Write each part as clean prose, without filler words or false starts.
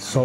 100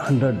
100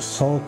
100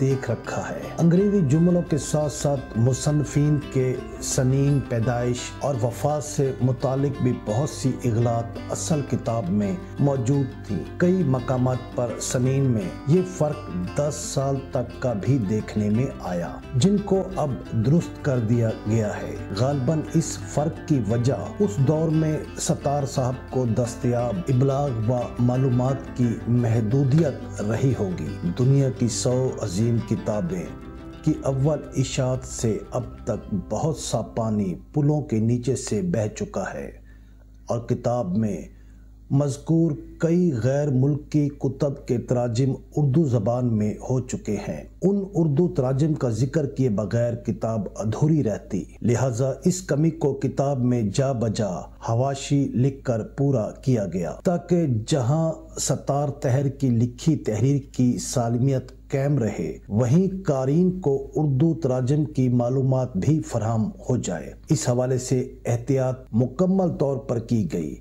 دیکھ رکھا ہے۔ انگریزی جملوں کے ساتھ ساتھ مصنفین کے سنین پیدائش اور وفات سے متعلق بھی بہت سی اغلاط اصل کتاب میں موجود تھی۔ کئی مقامات پر سنین میں یہ فرق 10 سال تک کا بھی دیکھنے میں آیا، جن کو اب درست کر دیا گیا ہے۔ غالباً اس فرق کی وجہ اس دور میں ستار صاحب کو دستیاب ابلاغ و معلومات کی محدودیت رہی ہوگی۔ دنیا کی 100 عظیم کتابیں کی اول اشاعت سے اب تک بہت سا پانی پلوں کے نیچے سے بہہ چکا ہے، اور کتاب میں مذکور کئی غیر ملکی کتب کے تراجم اردو زبان میں ہو چکے ہیں۔ ان اردو تراجم کا ذکر کیے بغیر کتاب ادھوری رہتی، لہٰذا اس کمی کو کتاب میں جا بجا حواشی لکھ کر پورا کیا گیا، تاکہ جہاں ستار طاہر کی لکھی تحریر کی سالمیت قائم رہے، وہیں قارئین کو اردو تراجم کی معلومات بھی فراہم ہو جائے۔ اس حوالے سے احتیاط مکمل طور پر کی گئی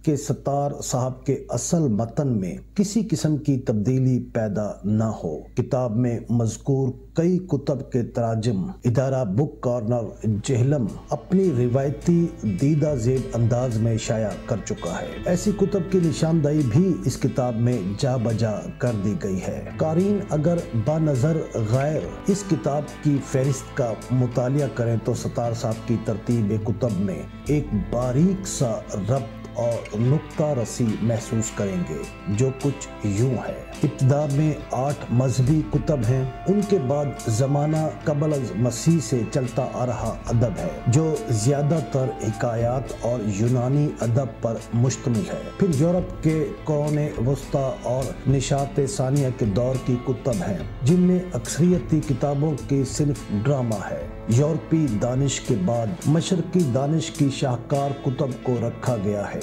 کہ ستار صاحب کے اصل متن میں کسی قسم کی تبدیلی پیدا نہ ہو۔ کتاب میں مذکور کئی کتب کے تراجم ادارہ بک کارنر جہلم اپنی روایتی دیدہ زیب انداز میں شائع کر چکا ہے۔ ایسی کتب کی نشاندہی بھی اس کتاب میں جا بجا کر دی گئی ہے۔ قارئین اگر با نظر غیر اس کتاب کی فہرست کا مطالعہ کریں تو ستار صاحب کی ترتیب کتب میں ایک باریک سا ربط اور نقطہ رسی محسوس کریں گے، جو کچھ یوں ہے۔ ابتدا میں 8 مذہبی کتب ہیں، ان کے بعد زمانہ قبل از مسیح سے چلتا آ رہا ادب ہے، جو زیادہ تر حکایات اور یونانی ادب پر مشتمل ہے۔ پھر یورپ کے قرون وسطی اور نشاط ثانیہ کے دور کی کتب ہیں، جن میں اکثریتی کتابوں کی صرف ڈرامہ ہے۔ یورپی دانش کے بعد مشرقی دانش کی شاہکار کتب کو رکھا گیا ہے،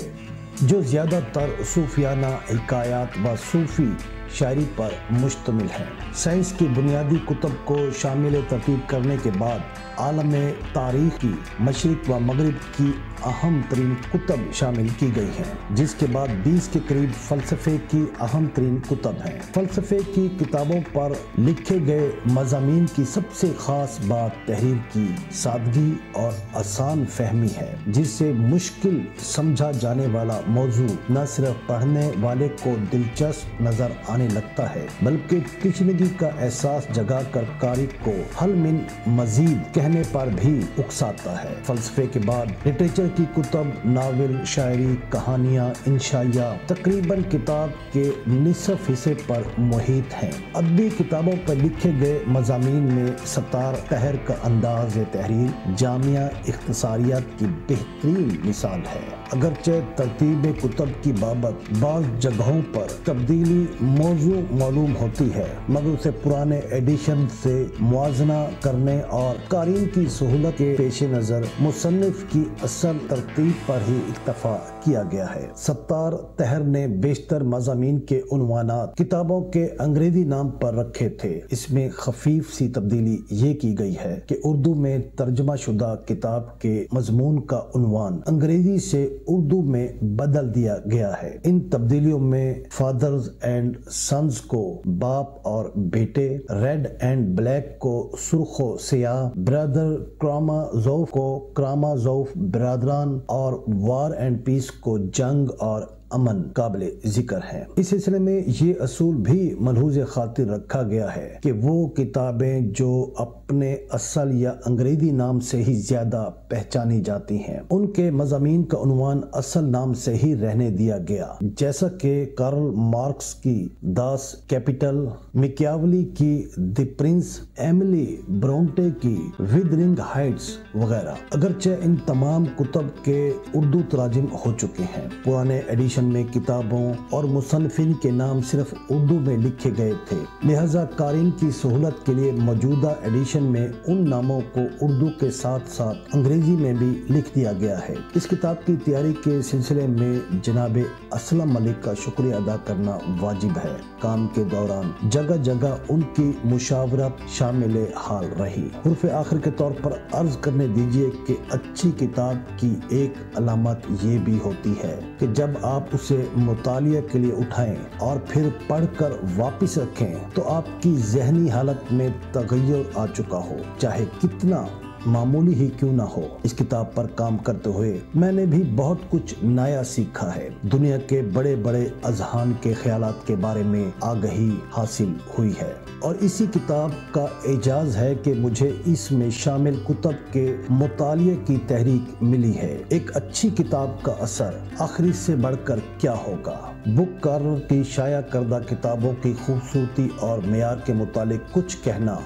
جو زیادہ تر صوفیانہ حکایات و صوفی شاعری پر مشتمل ہیں۔ سائنس کی بنیادی کتب کو شامل ترتیب کرنے کے بعد عالم تاریخ کی مشرق و مغرب کی اہم ترین کتب شامل کی گئی ہیں، جس کے بعد 20 کے قریب فلسفے کی اہم ترین کتب ہیں۔ فلسفے کی کتابوں پر لکھے گئے مضامین کی سب سے خاص بات تحریر کی سادگی اور آسان فہمی ہے، جس سے مشکل سمجھا جانے والا موضوع نہ صرف پڑھنے والے کو دلچسپ نظر آنے لگتا ہے، بلکہ تشنگی کا احساس جگا کر قاری کو حل من مزید کہنے پر بھی اکساتا ہے۔ فلسفے کے بعد لٹریچر کی کتب، ناول، شاعری، کہانیاں، انشائیہ تقریباً کتاب کے نصف حصے پر محیط ہیں۔ ادبی کتابوں پر لکھے گئے مضامین میں ستار طاہر کا انداز تحریر جامعہ اختصاریات کی بہترین مثال ہے۔ اگرچہ ترتیب کتب کی بابت بعض جگہوں پر تبدیلی موضوع معلوم ہوتی ہے، مگر اسے پرانے ایڈیشن سے موازنہ کرنے اور قارئین کی سہولت کے پیش نظر مصنف کی اصل ترتیب پر ہی اکتفا کیا گیا ہے۔ ستار طاہر نے بیشتر مضامین کے عنوانات کتابوں کے انگریزی نام پر رکھے تھے۔ اس میں خفیف سی تبدیلی یہ کی گئی ہے کہ اردو میں ترجمہ شدہ کتاب کے مضمون کا عنوان انگریزی سے اردو میں بدل دیا گیا ہے۔ ان تبدیلیوں میں فادرز اینڈ سنز کو باپ اور بیٹے، ریڈ اینڈ بلیک کو سرخ و سیاہ، برادر کرامازوف کو کرامازوف برادران، اور وار اینڈ پیس کو جنگ اور امن قابل ذکر ہیں۔ اس سلسلے میں یہ اصول بھی ملحوظ خاطر رکھا گیا ہے کہ وہ کتابیں جو اپنے اصل یا انگریزی نام سے ہی زیادہ پہچانی جاتی ہیں، ان کے مضامین کا عنوان اصل نام سے ہی رہنے دیا گیا، جیسا کہ کارل مارکس کی داس کیپیٹل، میکیاولی کی دی پرنس، ایملی برونٹے کی ودرنگ ہائٹس وغیرہ۔ اگرچہ ان تمام کتب کے اردو تراجم ہو چکے ہیں، پرانے ایڈیشن میں کتابوں اور مصنفین کے نام صرف اردو میں لکھے گئے تھے، لہذا قارئین کی سہولت کے لیے موجودہ ایڈیشن ایڈیشن میں ان ناموں کو اردو کے ساتھ ساتھ انگریزی میں بھی لکھ دیا گیا ہے۔ اس کتاب کی تیاری کے سلسلے میں جناب اسلم ملک کا شکریہ ادا کرنا واجب ہے۔ کام کے دوران جگہ جگہ ان کی مشاورت شامل حال رہی۔ حرف آخر کے طور پر عرض کرنے دیجئے کہ اچھی کتاب کی ایک علامت یہ بھی ہوتی ہے کہ جب آپ اسے مطالعہ کے لیے اٹھائیں اور پھر پڑھ کر واپس رکھیں تو آپ کی ذہنی حالت میں تغیر آ چکا ہو، چاہے کتنا معمولی ہی کیوں نہ ہو۔ اس کتاب پر کام کرتے ہوئے میں نے بھی بہت کچھ نیا سیکھا ہے۔ دنیا کے بڑے بڑے اذہان کے خیالات کے بارے میں آگہی حاصل ہوئی ہے، اور اسی کتاب کا اعجاز ہے کہ مجھے اس میں شامل کتب کے مطالعے کی تحریک ملی ہے۔ ایک اچھی کتاب کا اثر آخری سے بڑھ کر کیا ہوگا؟ بک کارنر کی شائع کردہ کتابوں کی خوبصورتی اور معیار کے متعلق کچھ کہنا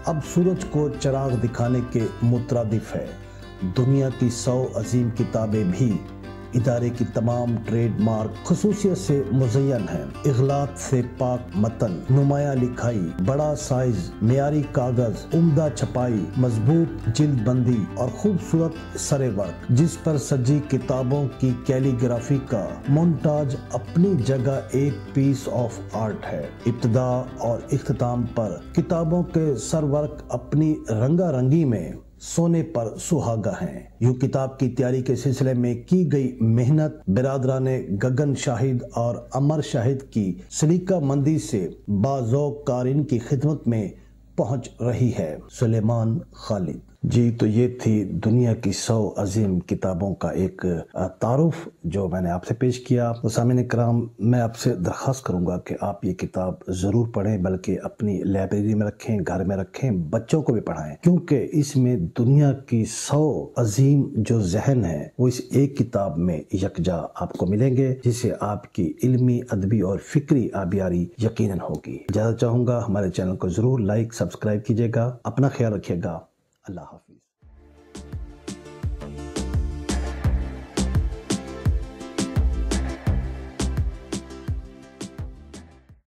اب سورج کو چراغ دکھانے کے مترادف ہے۔ دنیا کی 100 عظیم کتابیں بھی ادارے کی تمام ٹریڈ مارک خصوصیت سے مزین ہیں۔ اغلاط سے پاک متن، نمایاں لکھائی، بڑا سائز، معیاری کاغذ، عمدہ چھپائی، مضبوط جلد بندی اور خوبصورت سرے ورق جس پر سجی کتابوں کی کیلی گرافی کا مونٹاج اپنی جگہ ایک پیس آف آرٹ ہے۔ ابتدا اور اختتام پر کتابوں کے سر ورق اپنی رنگا رنگی میں سونے پر سہاگا ہیں۔ یوں کتاب کی تیاری کے سلسلے میں کی گئی محنت برادران گگن شاہد اور امر شاہد کی سلیقہ مندی سے باذوق قارئین کی خدمت میں پہنچ رہی ہے۔ سلیمان خالد جی، تو یہ تھی دنیا کی 100 عظیم کتابوں کا ایک تعارف جو میں نے آپ سے پیش کیا۔ تو سامعین کرام، میں آپ سے درخواست کروں گا کہ آپ یہ کتاب ضرور پڑھیں، بلکہ اپنی لائبریری میں رکھیں، گھر میں رکھیں، بچوں کو بھی پڑھائیں، کیونکہ اس میں دنیا کی 100 عظیم جو ذہن ہیں وہ اس ایک کتاب میں یکجا آپ کو ملیں گے، جس سے آپ کی علمی، ادبی اور فکری آبیاری یقیناً ہوگی۔ اجازت چاہوں گا، ہمارے چینل کو ضرور لائک، سبسکرائب کیجیے گا۔ اپنا خیال رکھیے گا۔ اللہ حافظ۔